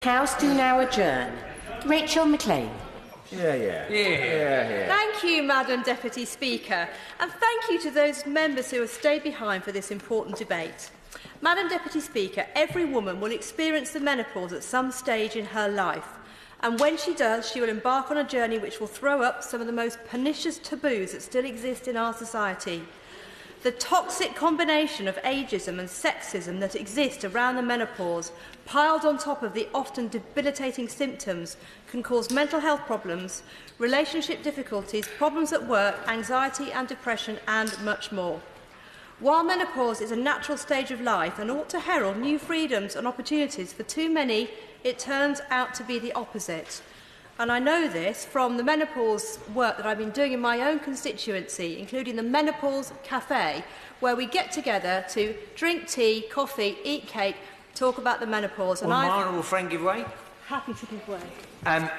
House do now adjourn. Rachel McLean. Yeah. Thank you, Madam Deputy Speaker, and thank you to those members who have stayed behind for this important debate. Madam Deputy Speaker, every woman will experience the menopause at some stage in her life, and when she does, she will embark on a journey which will throw up some of the most pernicious taboos that still exist in our society. The toxic combination of ageism and sexism that exist around the menopause, piled on top of the often debilitating symptoms, can cause mental health problems, relationship difficulties, problems at work, anxiety and depression, and much more. While menopause is a natural stage of life and ought to herald new freedoms and opportunities, for too many, it turns out to be the opposite. And I know this from the menopause work that I've been doing in my own constituency, including the Menopause Cafe, where we get together to drink tea, coffee, eat cake, talk about the menopause. Will my honourable friend give way? Happy to give way.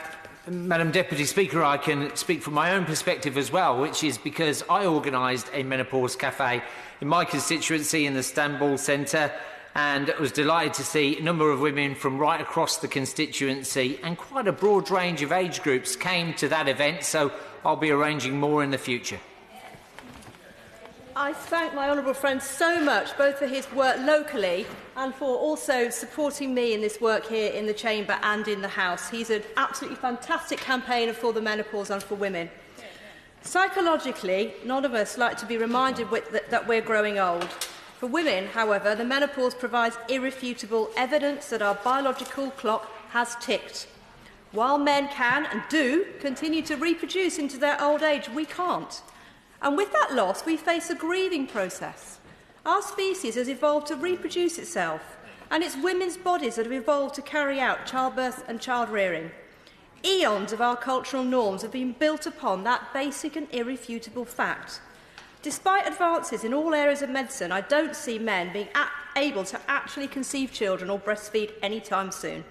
Madam Deputy Speaker, I can speak from my own perspective as well, which is because I organised a menopause cafe in my constituency in the Istanbul Centre, and was delighted to see a number of women from right across the constituency, and quite a broad range of age groups came to that event, so I'll be arranging more in the future. I thank my honourable friend so much, both for his work locally and for also supporting me in this work here in the Chamber and in the House. He's an absolutely fantastic campaigner for the menopause and for women. Psychologically, none of us like to be reminded that we're growing old. For women, however, the menopause provides irrefutable evidence that our biological clock has ticked. While men can and do continue to reproduce into their old age, we can't. And with that loss, we face a grieving process. Our species has evolved to reproduce itself, and it's women's bodies that have evolved to carry out childbirth and child-rearing. Eons of our cultural norms have been built upon that basic and irrefutable fact. Despite advances in all areas of medicine, I don't see men being able to actually conceive children or breastfeed anytime soon.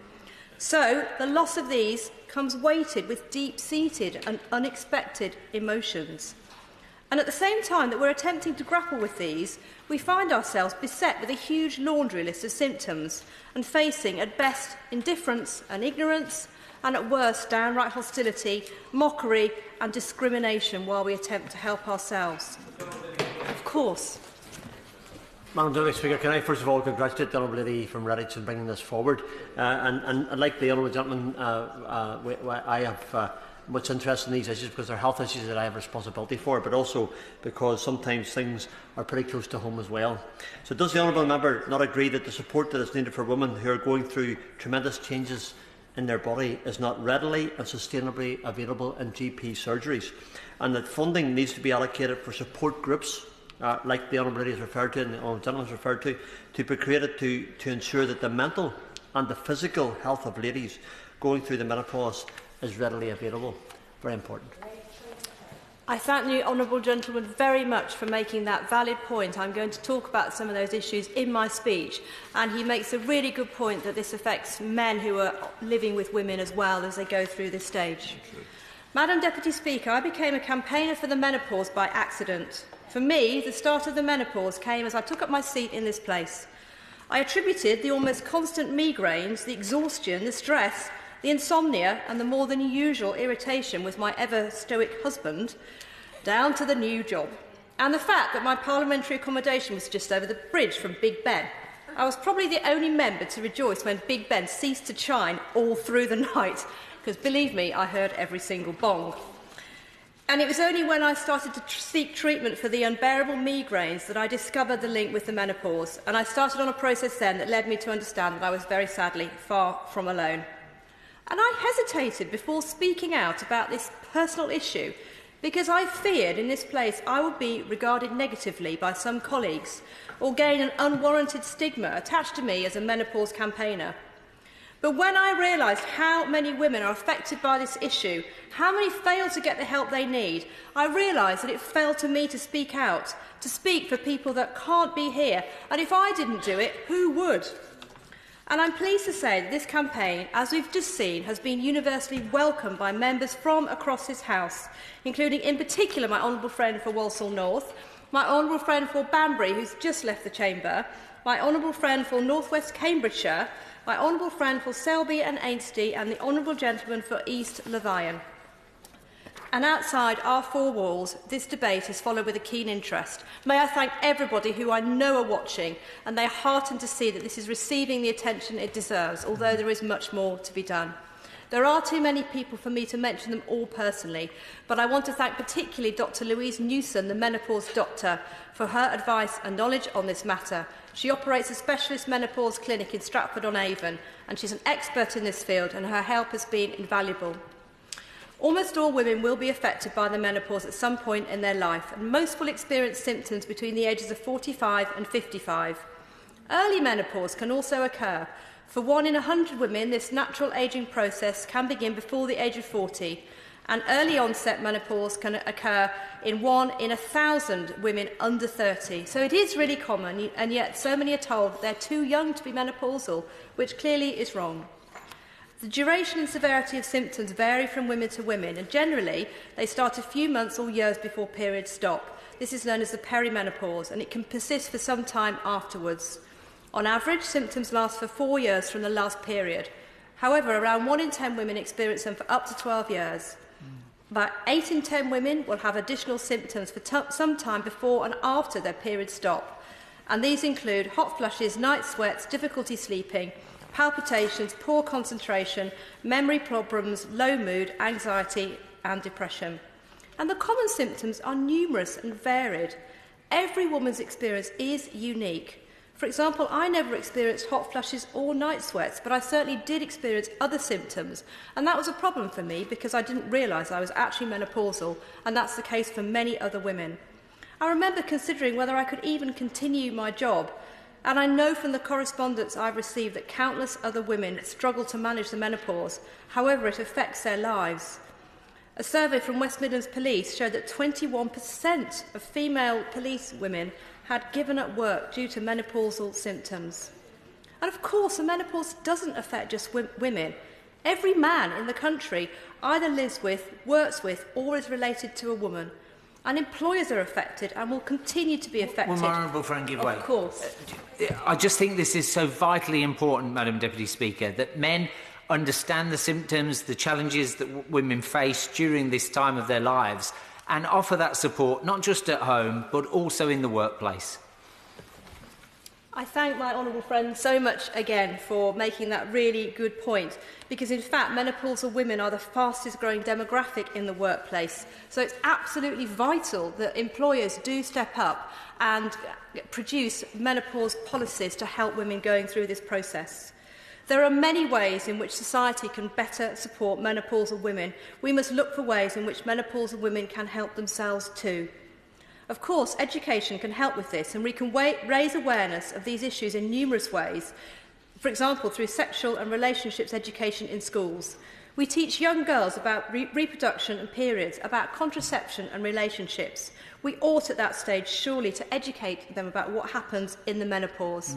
So, the loss of these comes weighted with deep-seated and unexpected emotions. And at the same time that we're attempting to grapple with these, we find ourselves beset with a huge laundry list of symptoms and facing, at best, indifference and ignorance, and at worst, downright hostility, mockery and discrimination while we attempt to help ourselves. Of course. Madam Deputy Speaker, can I first of all congratulate the Honourable Lady from Redditch on bringing this forward. And like the Honourable Gentleman, I have much interest in these issues because they're health issues that I have responsibility for, but also because sometimes things are pretty close to home as well. So does the Honourable Member not agree that the support that is needed for women who are going through tremendous changes in their body is not readily and sustainably available in GP surgeries, and that funding needs to be allocated for support groups, like the Honourable Lady has referred to and the Honourable Gentleman has referred to be created to ensure that the mental and the physical health of ladies going through the menopause is readily available? Very important. I thank the Honourable Gentleman very much for making that valid point. I'm going to talk about some of those issues in my speech, and he makes a really good point that this affects men who are living with women as well as they go through this stage. Madam Deputy Speaker, I became a campaigner for the menopause by accident. For me, the start of the menopause came as I took up my seat in this place. I attributed the almost constant migraines, the exhaustion, the stress, the insomnia and the more than usual irritation with my ever-stoic husband down to the new job, and the fact that my parliamentary accommodation was just over the bridge from Big Ben. I was probably the only member to rejoice when Big Ben ceased to chime all through the night, because believe me, I heard every single bong. And it was only when I started to seek treatment for the unbearable migraines that I discovered the link with the menopause, and I started on a process then that led me to understand that I was very sadly far from alone. And I hesitated before speaking out about this personal issue because I feared in this place I would be regarded negatively by some colleagues or gain an unwarranted stigma attached to me as a menopause campaigner. But when I realised how many women are affected by this issue, how many fail to get the help they need, I realised that it fell to me to speak out, to speak for people that can't be here, and if I didn't do it, who would? And I'm pleased to say that this campaign, as we've just seen, has been universally welcomed by members from across this House, including in particular my honourable friend for Walsall North, my honourable friend for Banbury, who's just left the Chamber, my honourable friend for North West Cambridgeshire, my honourable friend for Selby and Ainsty and the honourable gentleman for East Lothian. And outside our four walls, this debate is followed with a keen interest. May I thank everybody who I know are watching, and they are heartened to see that this is receiving the attention it deserves, although there is much more to be done. There are too many people for me to mention them all personally, but I want to thank particularly Dr Louise Newson, the menopause doctor, for her advice and knowledge on this matter. She operates a specialist menopause clinic in Stratford-on-Avon, and she's an expert in this field, and her help has been invaluable. Almost all women will be affected by the menopause at some point in their life, and most will experience symptoms between the ages of 45 and 55. Early menopause can also occur. For 1 in 100 women, this natural ageing process can begin before the age of 40, and early onset menopause can occur in 1 in 1,000 women under 30. So it is really common, and yet so many are told that they're too young to be menopausal, which clearly is wrong. The duration and severity of symptoms vary from women to women, and generally they start a few months or years before periods stop. This is known as the perimenopause, and it can persist for some time afterwards. On average, symptoms last for 4 years from the last period. However, around 1 in 10 women experience them for up to 12 years. About 8 in 10 women will have additional symptoms for some time before and after their periods stop, and these include hot flushes, night sweats, difficulty sleeping, palpitations, poor concentration, memory problems, low mood, anxiety and depression. And the common symptoms are numerous and varied. Every woman's experience is unique. For example, I never experienced hot flushes or night sweats, but I certainly did experience other symptoms, and that was a problem for me because I didn't realise I was actually menopausal, and that's the case for many other women. I remember considering whether I could even continue my job, and I know from the correspondence I've received that countless other women struggle to manage the menopause. However, it affects their lives. A survey from West Midlands Police showed that 21% of female police women had given up work due to menopausal symptoms. And of course, the menopause doesn't affect just women. Every man in the country either lives with, works with, or is related to a woman. And employers are affected and will continue to be affected. Will my honourable friend give way? Of course. I just think this is so vitally important, Madam Deputy Speaker, that men understand the symptoms, the challenges that women face during this time of their lives, and offer that support not just at home but also in the workplace. I thank my honourable friend so much again for making that really good point, because in fact menopausal women are the fastest growing demographic in the workplace. So it's absolutely vital that employers do step up and produce menopause policies to help women going through this process. There are many ways in which society can better support menopausal women. We must look for ways in which menopausal women can help themselves too. Of course, education can help with this, and we can raise awareness of these issues in numerous ways. For example, through sexual and relationships education in schools. We teach young girls about reproduction and periods, about contraception and relationships. We ought at that stage surely to educate them about what happens in the menopause.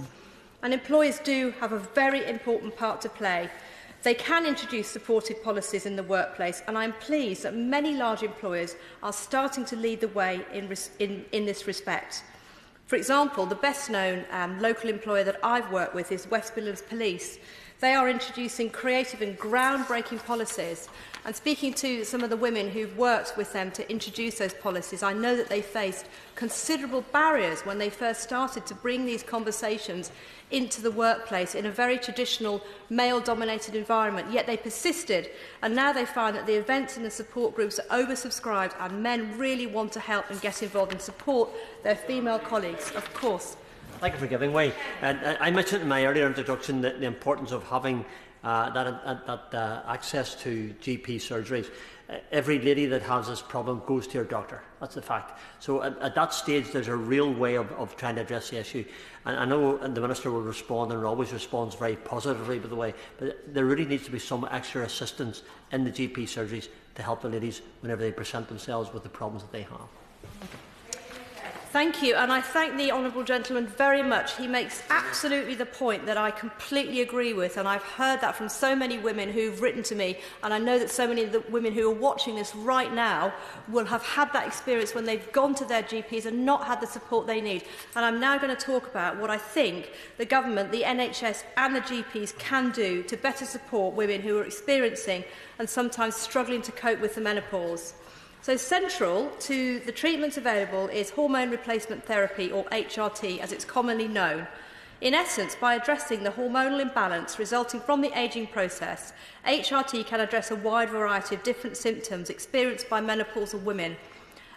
And employers do have a very important part to play. They can introduce supportive policies in the workplace, and I'm pleased that many large employers are starting to lead the way in this respect. For example, the best-known local employer that I've worked with is West Midlands Police. They are introducing creative and groundbreaking policies. And speaking to some of the women who've worked with them to introduce those policies, I know that they faced considerable barriers when they first started to bring these conversations into the workplace in a very traditional male-dominated environment, yet they persisted, and now they find that the events and the support groups are oversubscribed and men really want to help and get involved and support their female colleagues, of course. Thank you for giving way. I mentioned in my earlier introduction the importance of having access to GP surgeries. Every lady that has this problem goes to her doctor. That's a fact. So at that stage, there's a real way of trying to address the issue. And I know the Minister will respond, and always responds very positively, by the way, but there really needs to be some extra assistance in the GP surgeries to help the ladies whenever they present themselves with the problems that they have. Thank you, and I thank the honourable gentleman very much. He makes absolutely the point that I completely agree with, and I've heard that from so many women who've written to me, and I know that so many of the women who are watching this right now will have had that experience when they've gone to their GPs and not had the support they need. And I'm now going to talk about what I think the government, the NHS and the GPs can do to better support women who are experiencing and sometimes struggling to cope with the menopause. So central to the treatments available is hormone replacement therapy, or HRT as it's commonly known. In essence, by addressing the hormonal imbalance resulting from the ageing process, HRT can address a wide variety of different symptoms experienced by menopausal women.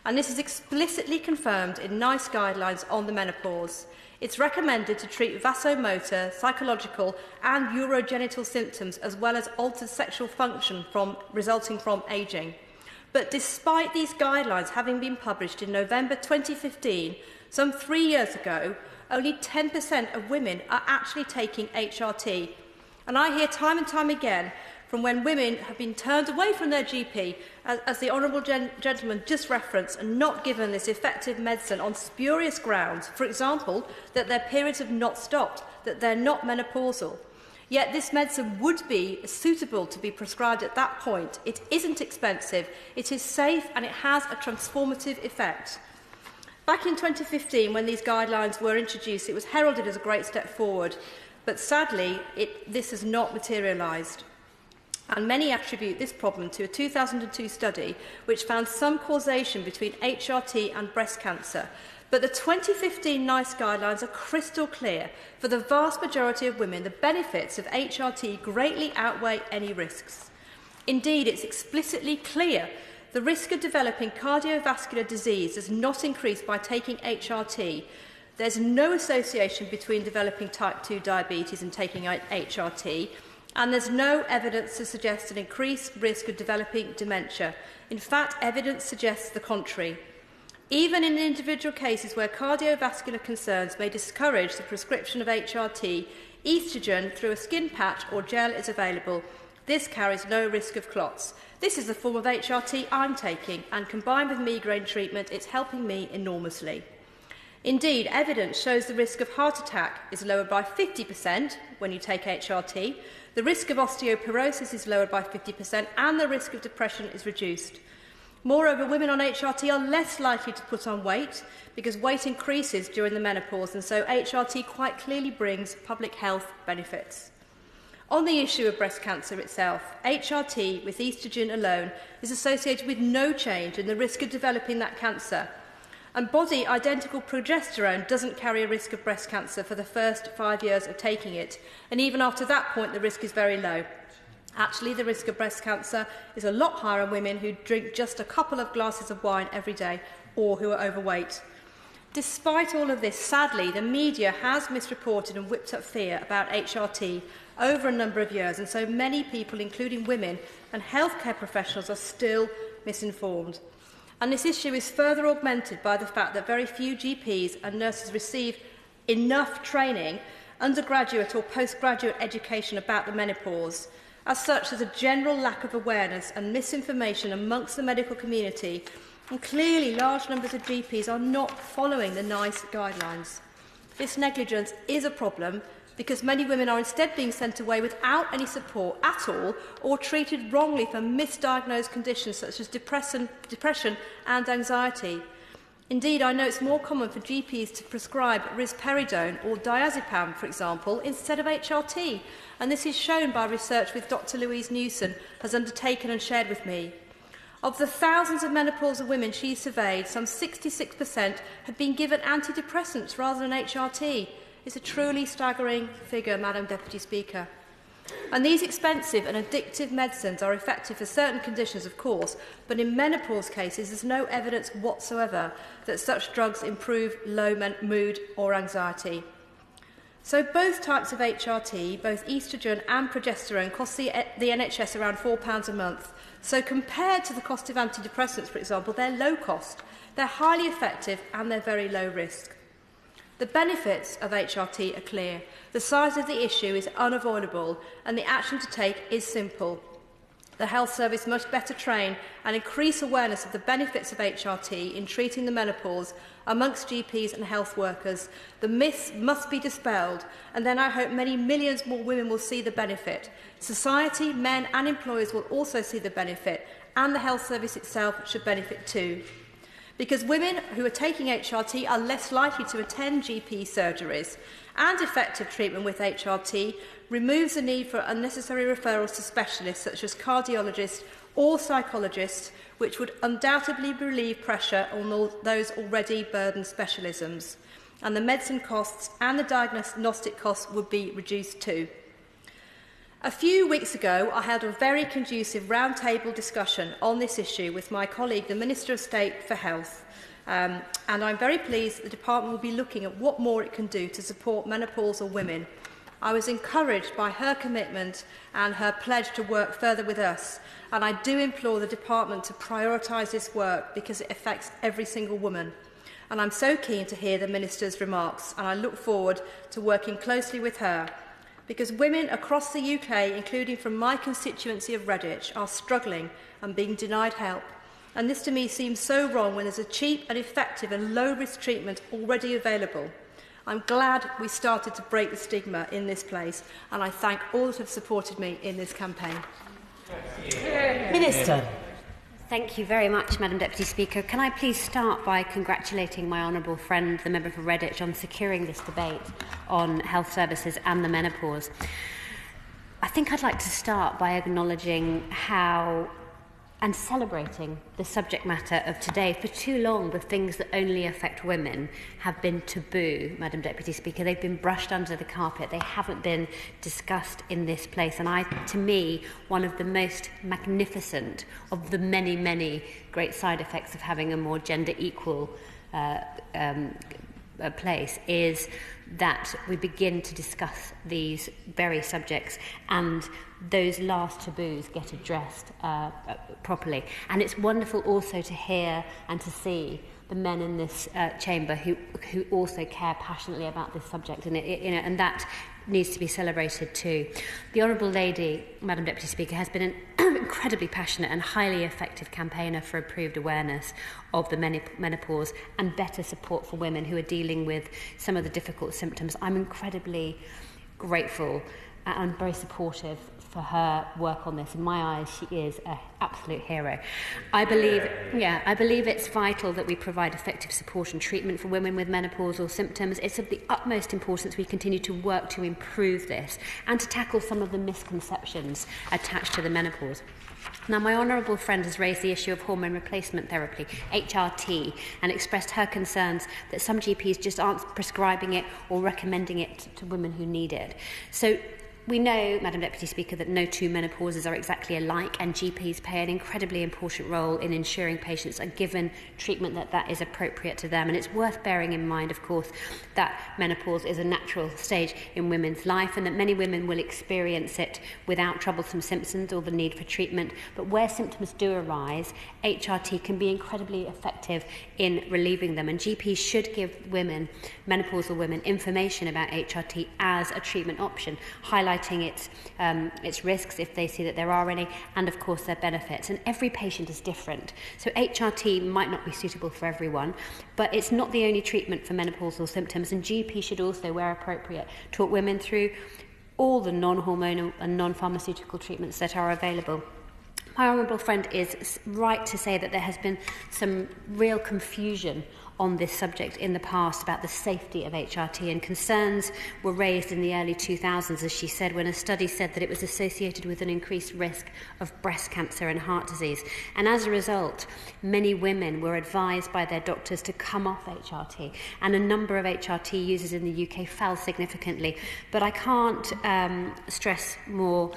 And this is explicitly confirmed in NICE guidelines on the menopause. It's recommended to treat vasomotor, psychological and urogenital symptoms as well as altered sexual function resulting from ageing. But despite these guidelines having been published in November 2015, some 3 years ago, only 10% of women are actually taking HRT. And I hear time and time again from when women have been turned away from their GP, as the honourable gentleman just referenced, and not given this effective medicine on spurious grounds, for example, that their periods have not stopped, that they're not menopausal. Yet this medicine would be suitable to be prescribed at that point. It isn't expensive, it is safe, and it has a transformative effect. Back in 2015, when these guidelines were introduced, it was heralded as a great step forward, but sadly, this has not materialised. And many attribute this problem to a 2002 study which found some causation between HRT and breast cancer. But the 2015 NICE guidelines are crystal clear. For the vast majority of women, the benefits of HRT greatly outweigh any risks. Indeed, it's explicitly clear the risk of developing cardiovascular disease does not increase by taking HRT. There's no association between developing type 2 diabetes and taking HRT, and there's no evidence to suggest an increased risk of developing dementia. In fact, evidence suggests the contrary. Even in individual cases where cardiovascular concerns may discourage the prescription of HRT, oestrogen through a skin patch or gel is available. This carries no risk of clots. This is the form of HRT I'm taking, and combined with migraine treatment, it's helping me enormously. Indeed, evidence shows the risk of heart attack is lowered by 50% when you take HRT, the risk of osteoporosis is lowered by 50%, and the risk of depression is reduced. Moreover, women on HRT are less likely to put on weight because weight increases during the menopause, and so HRT quite clearly brings public health benefits. On the issue of breast cancer itself, HRT with oestrogen alone is associated with no change in the risk of developing that cancer. And body-identical progesterone doesn't carry a risk of breast cancer for the first 5 years of taking it, and even after that point the risk is very low. Actually, the risk of breast cancer is a lot higher in women who drink just a couple of glasses of wine every day or who are overweight. Despite all of this, sadly, the media has misreported and whipped up fear about HRT over a number of years, and so many people, including women and healthcare professionals, are still misinformed. And this issue is further augmented by the fact that very few GPs and nurses receive enough training, undergraduate or postgraduate education about the menopause. As such, there's a general lack of awareness and misinformation amongst the medical community, and clearly large numbers of GPs are not following the NICE guidelines. This negligence is a problem because many women are instead being sent away without any support at all, or treated wrongly for misdiagnosed conditions such as depression and anxiety. Indeed, I know it's more common for GPs to prescribe risperidone or diazepam, for example, instead of HRT, and this is shown by research which Dr. Louise Newson has undertaken and shared with me. Of the thousands of menopausal women she surveyed, some 66% had been given antidepressants rather than HRT. It's a truly staggering figure, Madam Deputy Speaker. And these expensive and addictive medicines are effective for certain conditions, of course, but in menopause cases there's no evidence whatsoever that such drugs improve low mood or anxiety. So both types of HRT, both oestrogen and progesterone, cost the NHS around £4 a month. So compared to the cost of antidepressants, for example, they're low cost, they're highly effective and they're very low risk. The benefits of HRT are clear. The size of the issue is unavoidable and the action to take is simple. The health service must better train and increase awareness of the benefits of HRT in treating the menopause amongst GPs and health workers. The myths must be dispelled, and then I hope many millions more women will see the benefit. Society, men and employers will also see the benefit, and the health service itself should benefit too. Because women who are taking HRT are less likely to attend GP surgeries, and effective treatment with HRT removes the need for unnecessary referrals to specialists such as cardiologists or psychologists, which would undoubtedly relieve pressure on all those already burdened specialisms. And the medicine costs and the diagnostic costs would be reduced too. A few weeks ago, I had a very conducive roundtable discussion on this issue with my colleague, the Minister of State for Health. And I'm very pleased that the Department will be looking at what more it can do to support menopausal women. I was encouraged by her commitment and her pledge to work further with us, and I do implore the Department to prioritise this work because it affects every single woman. And I'm so keen to hear the Minister's remarks, and I look forward to working closely with her, because women across the UK, including from my constituency of Redditch, are struggling and being denied help. And this to me seems so wrong when there's a cheap and effective and low-risk treatment already available. I'm glad we started to break the stigma in this place, and I thank all that have supported me in this campaign. Minister. Thank you very much, Madam Deputy Speaker. Can I please start by congratulating my honourable friend, the member for Redditch, on securing this debate on health services and the menopause. I think I'd like to start by acknowledging how and celebrating the subject matter of today. For too long, the things that only affect women have been taboo, Madam Deputy Speaker. They've been brushed under the carpet. They haven't been discussed in this place. And to me, one of the most magnificent of the many, many great side effects of having a more gender equal place is that we begin to discuss these very subjects and those last taboos get addressed properly. And it's wonderful also to hear and to see the men in this chamber who also care passionately about this subject, and and that needs to be celebrated too. The Honourable Lady, Madam Deputy Speaker, has been an incredibly passionate and highly effective campaigner for improved awareness of the menopause and better support for women who are dealing with some of the difficult symptoms. I'm incredibly grateful and very supportive for her work on this. In my eyes, she is an absolute hero. I believe it's vital that we provide effective support and treatment for women with menopausal symptoms. It's of the utmost importance we continue to work to improve this and to tackle some of the misconceptions attached to the menopause. Now, my honourable friend has raised the issue of hormone replacement therapy, HRT, and expressed her concerns that some GPs just aren't prescribing it or recommending it to women who need it. So we know, Madam Deputy Speaker, that no two menopauses are exactly alike, and GPs play an incredibly important role in ensuring patients are given treatment that is appropriate to them. And it's worth bearing in mind, of course, that menopause is a natural stage in women's life and that many women will experience it without troublesome symptoms or the need for treatment. But where symptoms do arise, HRT can be incredibly effective in relieving them. And GPs should give women, menopausal women, information about HRT as a treatment option, highlighting its risks if they see that there are any, and of course their benefits. And every patient is different, so HRT might not be suitable for everyone, but it's not the only treatment for menopausal symptoms, and GP should also, where appropriate, talk women through all the non-hormonal and non-pharmaceutical treatments that are available. My honourable friend is right to say that there has been some real confusion on this subject in the past about the safety of HRT, and concerns were raised in the early 2000s, as she said, when a study said that it was associated with an increased risk of breast cancer and heart disease. And as a result, many women were advised by their doctors to come off HRT, and a number of HRT users in the UK fell significantly. But I can't stress more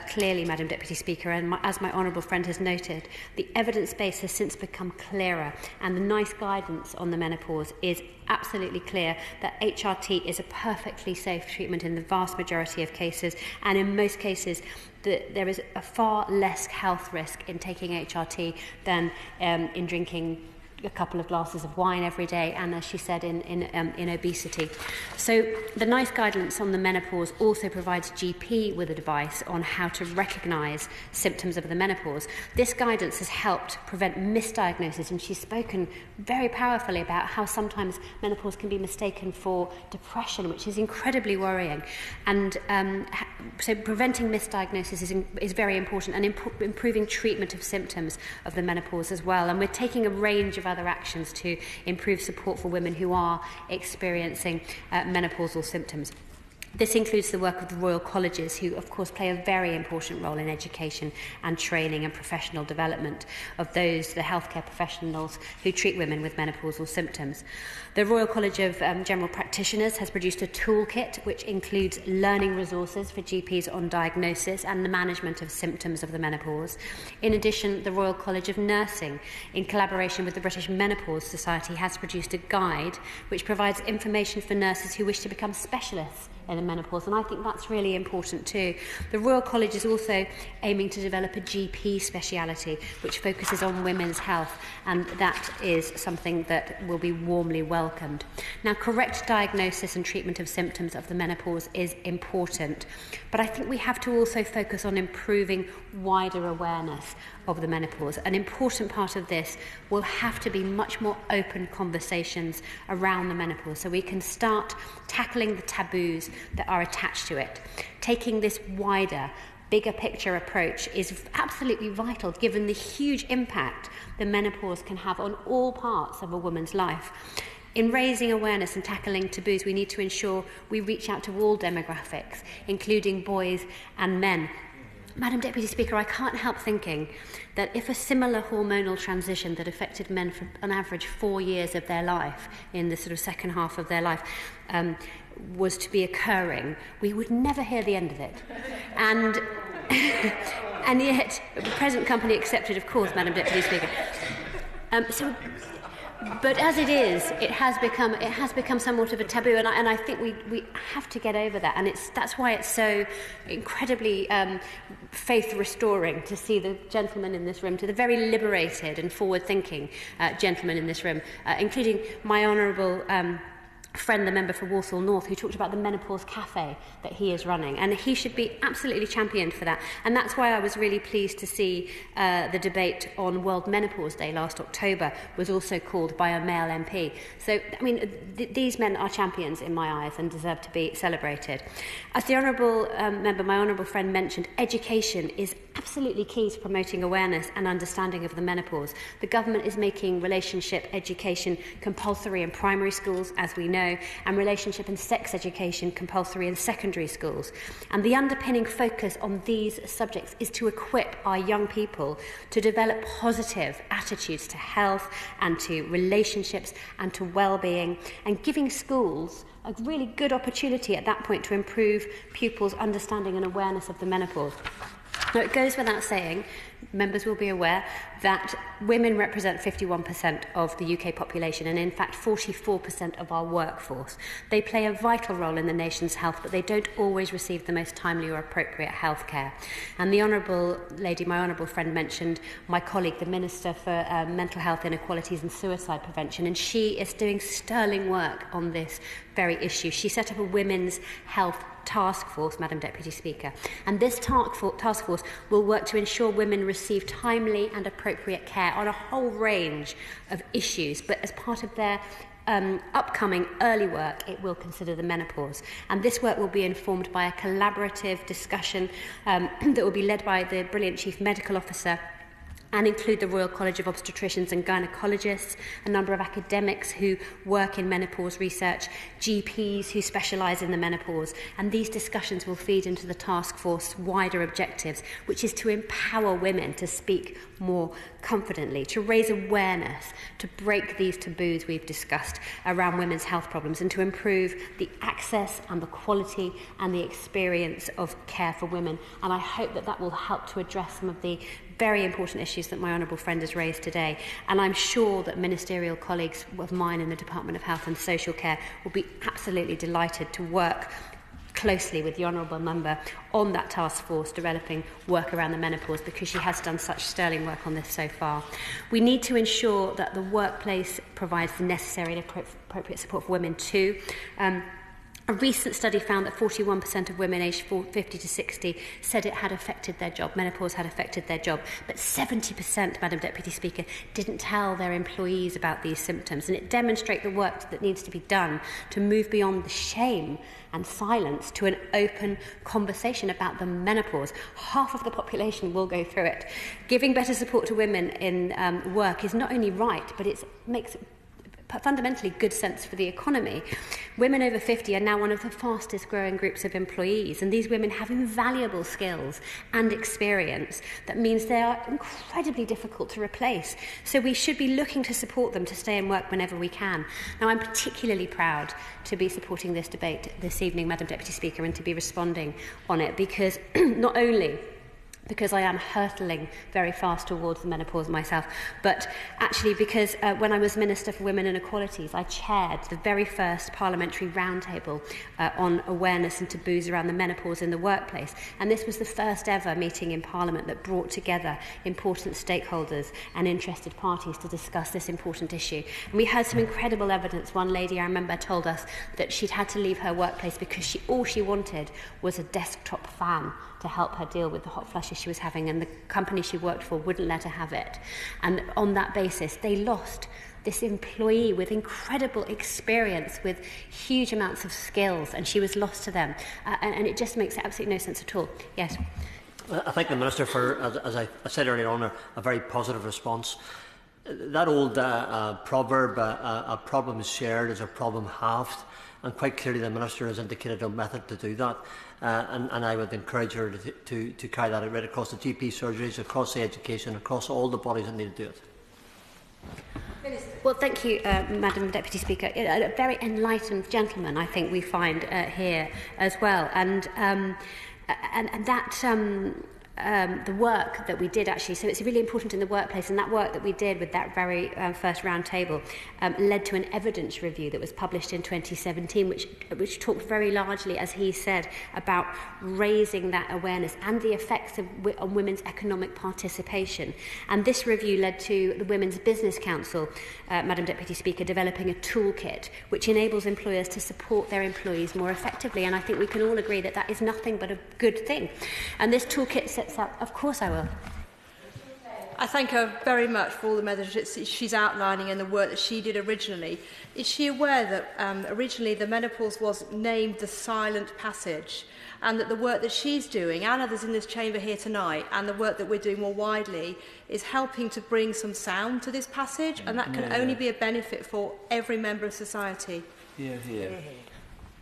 clearly, Madam Deputy Speaker, and as my honourable friend has noted, the evidence base has since become clearer, and the NICE guidance on the menopause is absolutely clear that HRT is a perfectly safe treatment in the vast majority of cases, and in most cases there is a far less health risk in taking HRT than in drinking a couple of glasses of wine every day, and as she said, in obesity. So the NICE guidance on the menopause also provides GP with advice on how to recognise symptoms of the menopause. This guidance has helped prevent misdiagnosis, and she's spoken very powerfully about how sometimes menopause can be mistaken for depression, which is incredibly worrying. And so preventing misdiagnosis is very important, and improving treatment of symptoms of the menopause as well. And we're taking a range of other actions to improve support for women who are experiencing menopausal symptoms. This includes the work of the Royal Colleges, who of course play a very important role in education and training and professional development of the healthcare professionals who treat women with menopausal symptoms. The Royal College of General Practitioners has produced a toolkit which includes learning resources for GPs on diagnosis and the management of symptoms of the menopause. In addition, the Royal College of Nursing, in collaboration with the British Menopause Society, has produced a guide which provides information for nurses who wish to become specialists in the menopause, and I think that's really important too. The Royal College is also aiming to develop a GP speciality which focuses on women's health, and that is something that will be warmly welcomed. Now, correct diagnosis and treatment of symptoms of the menopause is important, but I think we have to also focus on improving wider awareness of the menopause. An important part of this will have to be much more open conversations around the menopause, so we can start tackling the taboos that are attached to it. Taking this wider, bigger picture approach is absolutely vital, given the huge impact the menopause can have on all parts of a woman's life. In raising awareness and tackling taboos, we need to ensure we reach out to all demographics, including boys and men. Madam Deputy Speaker, I can't help thinking that if a similar hormonal transition that affected men for an average 4 years of their life, in the sort of second half of their life, was to be occurring, we would never hear the end of it. And and yet, the present company accepted, of course, Madam Deputy Speaker. But as it is, it has become somewhat of a taboo, and I think we have to get over that, and that's why it's so incredibly faith restoring to see the gentlemen in this room, to the very liberated and forward-thinking gentlemen in this room, including my honourable friend, the member for Walsall North, who talked about the Menopause Cafe that he is running, and he should be absolutely championed for that. And that's why I was really pleased to see the debate on World Menopause Day last October was also called by a male MP. So, I mean, these men are champions in my eyes and deserve to be celebrated. As the honourable member, my honourable friend, mentioned, education is absolutely key to promoting awareness and understanding of the menopause. The government is making relationship education compulsory in primary schools, as we know, and relationship and sex education compulsory in secondary schools. And the underpinning focus on these subjects is to equip our young people to develop positive attitudes to health and to relationships and to well-being, and giving schools a really good opportunity at that point to improve pupils' understanding and awareness of the menopause. Now, it goes without saying, members will be aware, that women represent 51% of the UK population, and in fact 44% of our workforce. They play a vital role in the nation's health, but they don't always receive the most timely or appropriate health care. And the honourable lady, my honourable friend, mentioned my colleague, the Minister for Mental Health, Inequalities and Suicide Prevention, and she is doing sterling work on this very issue. She set up a women's health task force, Madam Deputy Speaker, and this task force will work to ensure women receive timely and appropriate care on a whole range of issues, but as part of their upcoming early work, it will consider the menopause. And this work will be informed by a collaborative discussion that will be led by the brilliant Chief Medical Officer, and include the Royal College of Obstetricians and Gynaecologists, a number of academics who work in menopause research, GPs who specialise in the menopause, and these discussions will feed into the task force's wider objectives, which is to empower women to speak more confidently, to raise awareness, to break these taboos we've discussed around women's health problems, and to improve the access and the quality and the experience of care for women. And I hope that that will help to address some of the very important issues that my honourable friend has raised today. And I'm sure that ministerial colleagues of mine in the Department of Health and Social Care will be absolutely delighted to work closely with the Honourable Member on that task force developing work around the menopause, because she has done such sterling work on this so far. We need to ensure that the workplace provides the necessary and appropriate support for women too. A recent study found that 41% of women aged 50 to 60 said it had affected their job, menopause had affected their job, but 70%, Madam Deputy Speaker, didn't tell their employees about these symptoms, and it demonstrates the work that needs to be done to move beyond the shame and silence to an open conversation about the menopause. Half of the population will go through it. Giving better support to women in work is not only right, but it makes fundamentally good sense for the economy. Women over 50 are now one of the fastest growing groups of employees, and these women have invaluable skills and experience that means they are incredibly difficult to replace. So we should be looking to support them to stay in work whenever we can. Now, I'm particularly proud to be supporting this debate this evening, Madam Deputy Speaker, and to be responding on it, because not only because I am hurtling very fast towards the menopause myself, but actually because when I was Minister for Women and Equalities, I chaired the very first parliamentary roundtable on awareness and taboos around the menopause in the workplace. And this was the first ever meeting in Parliament that brought together important stakeholders and interested parties to discuss this important issue. And we heard some incredible evidence. One lady, I remember, told us that she'd had to leave her workplace because all she wanted was a desktop fan to help her deal with the hot flushes she was having, and the company she worked for wouldn't let her have it. And on that basis, they lost this employee with incredible experience, with huge amounts of skills, and she was lost to them. And it just makes absolutely no sense at all. Yes. I thank the Minister for, as I said earlier on, a very positive response. That old proverb, a problem shared is a problem halved, and quite clearly the Minister has indicated a method to do that. And I would encourage her to carry that out right across the GP surgeries, across the education, across all the bodies that need to do it. Well, thank you, Madam Deputy Speaker. A very enlightened gentleman, I think we find here as well, and that. The work that we did actually, so it's really important in the workplace, and that work that we did with that very first round table led to an evidence review that was published in 2017, which talked very largely, as he said, about raising that awareness and the effects on women's economic participation. And this review led to the Women's Business Council, Madam Deputy Speaker, developing a toolkit which enables employers to support their employees more effectively, and I think we can all agree that that is nothing but a good thing. And this toolkit sets up, of course I will. I thank her very much for all the measures she's outlining and the work that she did originally. Is she aware that originally the menopause was named the silent passage, and that the work that she's doing, and others in this chamber here tonight, and the work that we're doing more widely, is helping to bring some sound to this passage, and that can only be a benefit for every member of society? Yeah.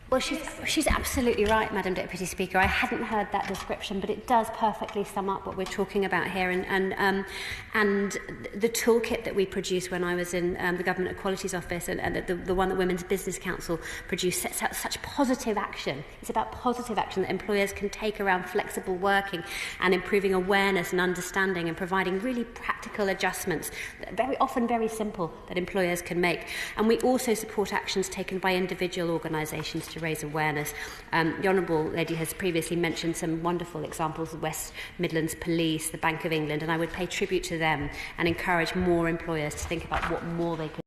Well, she's absolutely right, Madam Deputy Speaker. I hadn't heard that description, but it does perfectly sum up what we're talking about here. And the toolkit that we produced when I was in the Government Equalities Office, and the one that Women's Business Council produced, sets out such positive action. It's about positive action that employers can take around flexible working and improving awareness and understanding and providing really practical adjustments, very often very simple, that employers can make. And we also support actions taken by individual organisations to raise awareness. The Honourable Lady has previously mentioned some wonderful examples of West Midlands Police, the Bank of England, and I would pay tribute to them and encourage more employers to think about what more they could